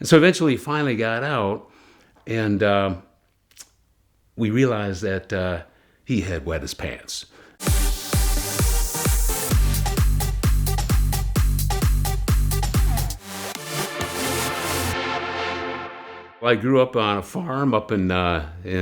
And so eventually he finally got out, and we realized that he had wet his pants. I grew up on a farm up in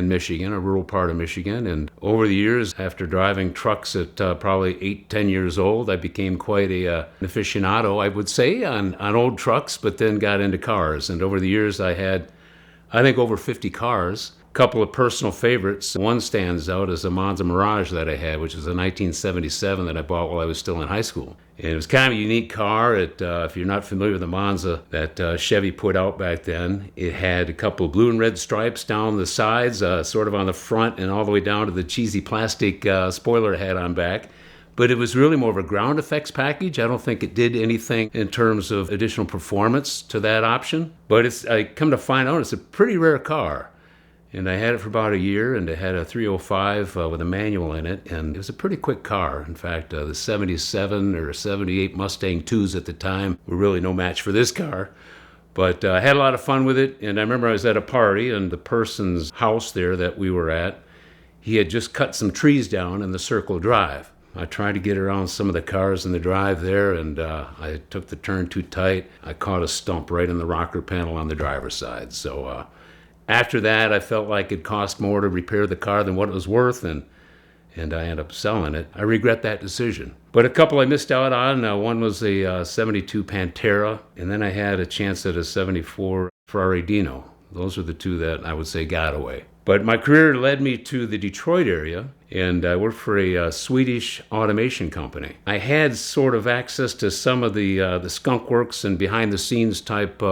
Michigan, a rural part of Michigan, and over the years, after driving trucks at probably 8, 10 years old, I became quite an aficionado, I would say, on old trucks, but then got into cars. And over the years, I had, I think, over 50 cars. Couple of personal favorites. One stands out as a Monza Mirage that I had, which is a 1977 that I bought while I was still in high school. And it was kind of a unique car. If you're not familiar with the Monza that Chevy put out back then, it had a couple of blue and red stripes down the sides, sort of on the front, and all the way down to the cheesy plastic spoiler it had on back. But it was really more of a ground effects package. I don't think it did anything in terms of additional performance to that option. But I come to find out it's a pretty rare car. And I had it for about a year, and it had a 305 with a manual in it, and it was a pretty quick car. In fact, the 77 or 78 Mustang IIs at the time were really no match for this car. But I had a lot of fun with it, and I remember I was at a party, and the person's house there that we were at, he had just cut some trees down in the Circle Drive. I tried to get around some of the cars in the drive there, and I took the turn too tight. I caught a stump right in the rocker panel on the driver's side. So after that, I felt like it cost more to repair the car than what it was worth, and I ended up selling it. I regret that decision. But a couple I missed out on. One was a 72 Pantera, and then I had a chance at a 74 Ferrari Dino. Those are the two that I would say got away. But my career led me to the Detroit area, and I worked for a Swedish automation company. I had sort of access to some of the skunk works and behind-the-scenes type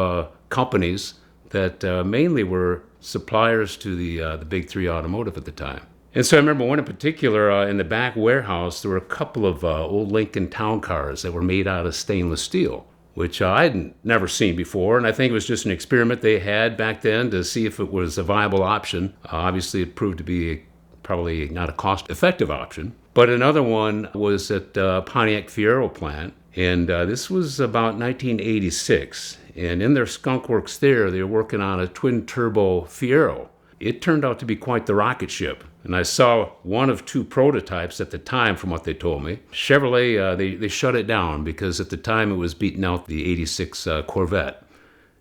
companies that mainly were suppliers to the big three Automotive at the time. And so I remember one in particular, in the back warehouse, there were a couple of old Lincoln Town cars that were made out of stainless steel, which I'd never seen before, and I think it was just an experiment they had back then to see if it was a viable option. Obviously, it proved to be probably not a cost-effective option. But another one was at Pontiac Fiero plant, and this was about 1986. And in their skunk works there, they were working on a twin-turbo Fiero. It turned out to be quite the rocket ship. And I saw one of two prototypes at the time, from what they told me. Chevrolet, they shut it down because at the time it was beating out the 86 Corvette.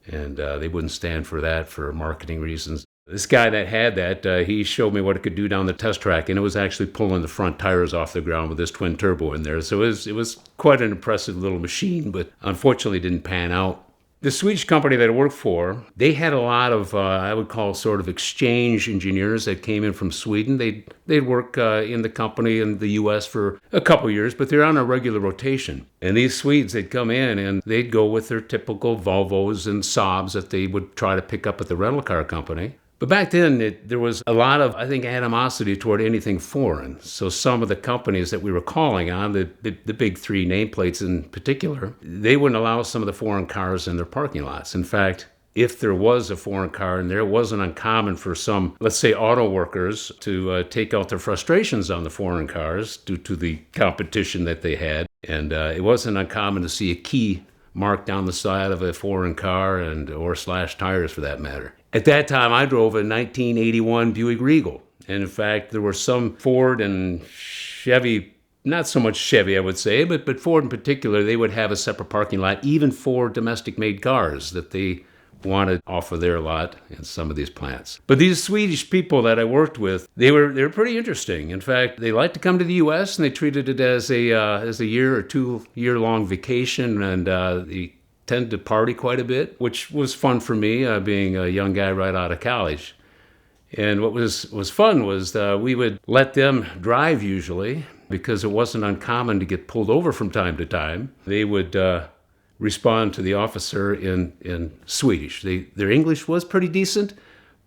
And they wouldn't stand for that for marketing reasons. This guy that had that, he showed me what it could do down the test track, and it was actually pulling the front tires off the ground with this twin turbo in there. So it was quite an impressive little machine, but unfortunately didn't pan out. The Swedish company that I worked for, they had a lot of, I would call sort of exchange engineers that came in from Sweden. They'd work in the company in the U.S. for a couple years, but they're on a regular rotation. And these Swedes, they'd come in and they'd go with their typical Volvos and Saabs that they would try to pick up at the rental car company. But back then, there was a lot of, I think, animosity toward anything foreign. So some of the companies that we were calling on, the big three nameplates in particular, they wouldn't allow some of the foreign cars in their parking lots. In fact, if there was a foreign car in there, it wasn't uncommon for some, let's say, auto workers to take out their frustrations on the foreign cars due to the competition that they had. And it wasn't uncommon to see a key marked down the side of a foreign car or slash tires for that matter. At that time, I drove a 1981 Buick Regal. And in fact, there were some Ford and Chevy, not so much Chevy, I would say, but Ford in particular, they would have a separate parking lot, even for domestic-made cars that they wanted off of their lot in some of these plants. But these Swedish people that I worked with, they were pretty interesting. In fact, they liked to come to the U.S. and they treated it as a year or 2 year long vacation, and they tended to party quite a bit, which was fun for me, being a young guy right out of college. And what was fun was we would let them drive usually, because it wasn't uncommon to get pulled over from time to time. They would respond to the officer in Swedish. Their English was pretty decent,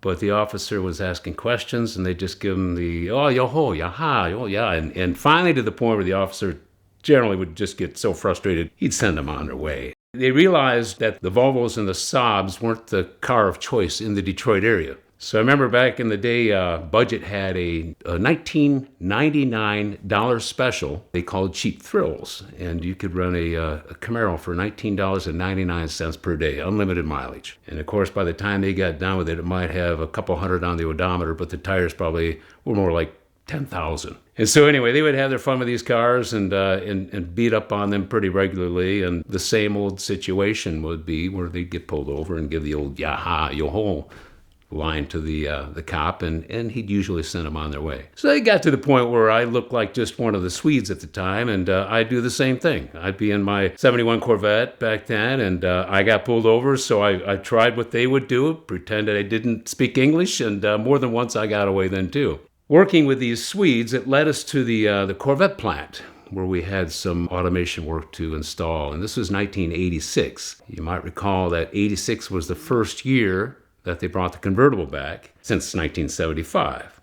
but the officer was asking questions, and they just give them the, oh, yo-ho, ya-ha, oh, yeah. And finally to the point where the officer generally would just get so frustrated, he'd send them on their way. They realized that the Volvos and the Saabs weren't the car of choice in the Detroit area. So I remember back in the day, Budget had a $19.99 special they called Cheap Thrills. And you could run a Camaro for $19.99 per day, unlimited mileage. And of course, by the time they got done with it, it might have a couple hundred on the odometer, but the tires probably were more like 10,000. And so anyway, they would have their fun with these cars and beat up on them pretty regularly. And the same old situation would be where they'd get pulled over and give the old yaha, yo-ho line to the cop, and he'd usually send them on their way. So they got to the point where I looked like just one of the Swedes at the time, and I'd do the same thing. I'd be in my 71 Corvette back then, and I got pulled over, so I tried what they would do, pretended I didn't speak English, and more than once I got away then too. Working with these Swedes, it led us to the Corvette plant, where we had some automation work to install, and this was 1986. You might recall that 86 was the first year that they brought the convertible back since 1975.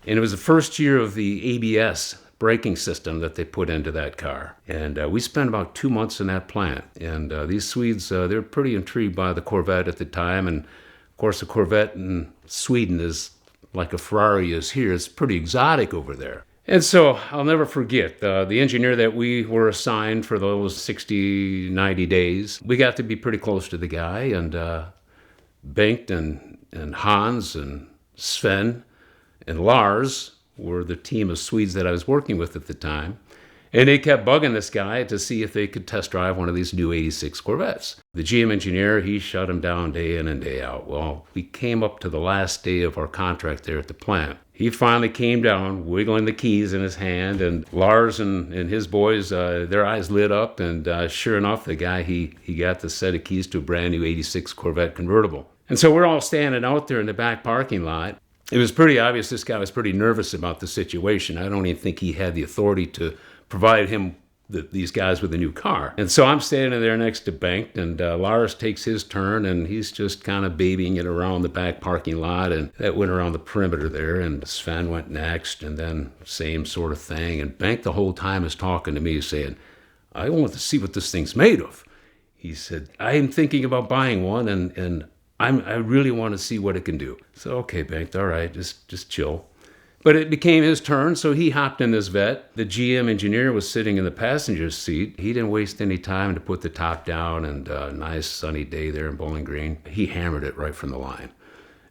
And it was the first year of the ABS braking system that they put into that car. And we spent about 2 months in that plant. And these Swedes, they were pretty intrigued by the Corvette at the time. And of course, a Corvette in Sweden is like a Ferrari is here. It's pretty exotic over there. And so I'll never forget the engineer that we were assigned for those 60, 90 days. We got to be pretty close to the guy, and Bengt and Hans and Sven and Lars were the team of Swedes that I was working with at the time. And they kept bugging this guy to see if they could test drive one of these new 86 Corvettes. The GM engineer, he shut him down day in and day out. Well, we came up to the last day of our contract there at the plant. He finally came down, wiggling the keys in his hand, and Lars and his boys, their eyes lit up, and sure enough, the guy, he got the set of keys to a brand new 86 Corvette convertible. And so we're all standing out there in the back parking lot. It was pretty obvious this guy was pretty nervous about the situation. I don't even think he had the authority to provide him these guys with a new car. And so I'm standing there next to Bengt, and Lars takes his turn, and he's just kind of babying it around the back parking lot, and that went around the perimeter there, and Sven went next, and then same sort of thing. And Bengt the whole time is talking to me saying, I want to see what this thing's made of. He said, I'm thinking about buying one, and I really want to see what it can do. So, okay, Bengt, all right, just chill. But it became his turn, so he hopped in this vet. The GM engineer was sitting in the passenger seat. He didn't waste any time to put the top down, and a nice sunny day there in Bowling Green. He hammered it right from the line.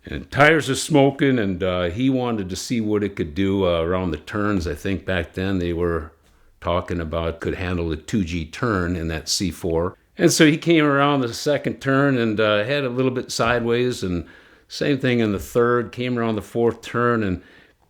And tires are smoking, and he wanted to see what it could do around the turns. I think back then they were talking about could handle a 2G turn in that C4. And so he came around the second turn and had a little bit sideways, and same thing in the third, came around the fourth turn and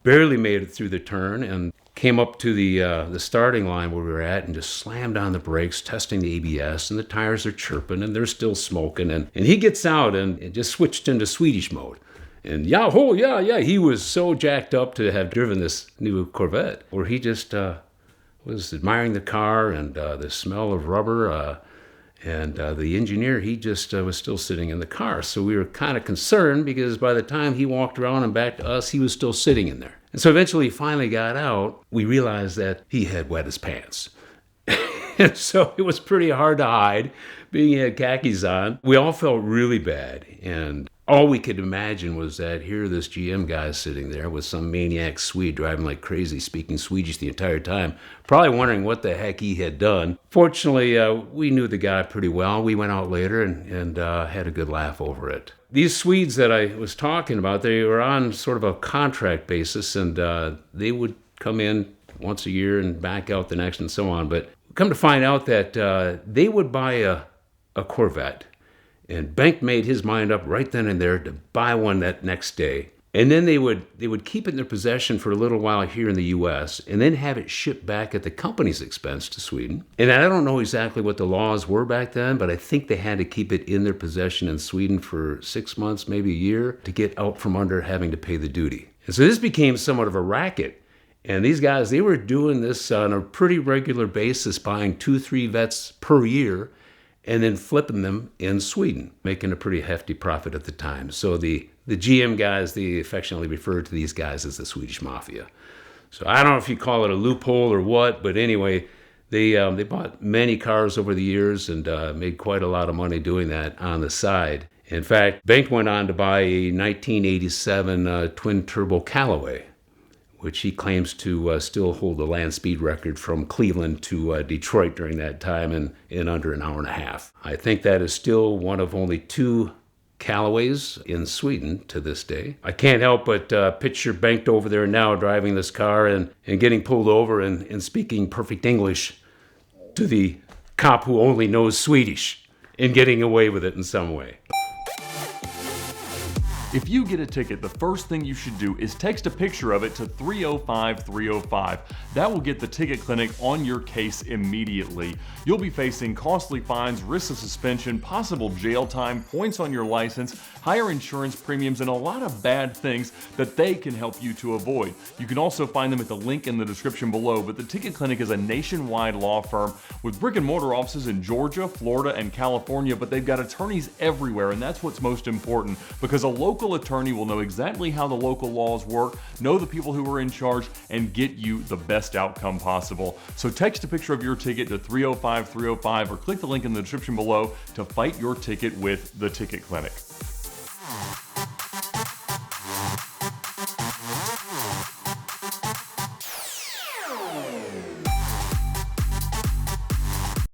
barely made it through the turn, and came up to the starting line where we were at and just slammed on the brakes, testing the ABS, and the tires are chirping and they're still smoking. And he gets out and just switched into Swedish mode. And yahoo, yeah, he was so jacked up to have driven this new Corvette, where he just was admiring the car and the smell of rubber. And the engineer, he just was still sitting in the car. So we were kind of concerned, because by the time he walked around and back to us, he was still sitting in there. And so eventually he finally got out. We realized that he had wet his pants. And so it was pretty hard to hide, being he had khakis on. We all felt really bad. And all we could imagine was that here this GM guy is sitting there with some maniac Swede driving like crazy, speaking Swedish the entire time, probably wondering what the heck he had done. Fortunately, we knew the guy pretty well. We went out later and had a good laugh over it. These Swedes that I was talking about, they were on sort of a contract basis, and they would come in once a year and back out the next and so on. But come to find out that they would buy a Corvette. And Bengt made his mind up right then and there to buy one that next day. And then they would keep it in their possession for a little while here in the U.S. and then have it shipped back at the company's expense to Sweden. And I don't know exactly what the laws were back then, but I think they had to keep it in their possession in Sweden for 6 months, maybe a year, to get out from under having to pay the duty. And so this became somewhat of a racket. And these guys, they were doing this on a pretty regular basis, buying 2-3 vets per year, and then flipping them in Sweden, making a pretty hefty profit at the time. So the GM guys, they affectionately referred to these guys as the Swedish Mafia. So I don't know if you call it a loophole or what, but anyway, they bought many cars over the years and made quite a lot of money doing that on the side. In fact, Bank went on to buy a 1987 twin-turbo Callaway, which he claims to still hold the land speed record from Cleveland to Detroit during that time in under an hour and a half. I think that is still one of only 2 Callaways in Sweden to this day. I can't help but picture Bengt over there now driving this car and getting pulled over and speaking perfect English to the cop who only knows Swedish and getting away with it in some way. If you get a ticket, the first thing you should do is text a picture of it to 305-305. That will get the ticket clinic on your case immediately. You'll be facing costly fines, risks of suspension, possible jail time, points on your license, higher insurance premiums, and a lot of bad things that they can help you to avoid. You can also find them at the link in the description below, but the Ticket Clinic is a nationwide law firm with brick and mortar offices in Georgia, Florida, and California, but they've got attorneys everywhere, and that's what's most important, because a local attorney will know exactly how the local laws work, know the people who are in charge, and get you the best outcome possible. So text a picture of your ticket to 305-305 or click the link in the description below to fight your ticket with the Ticket Clinic.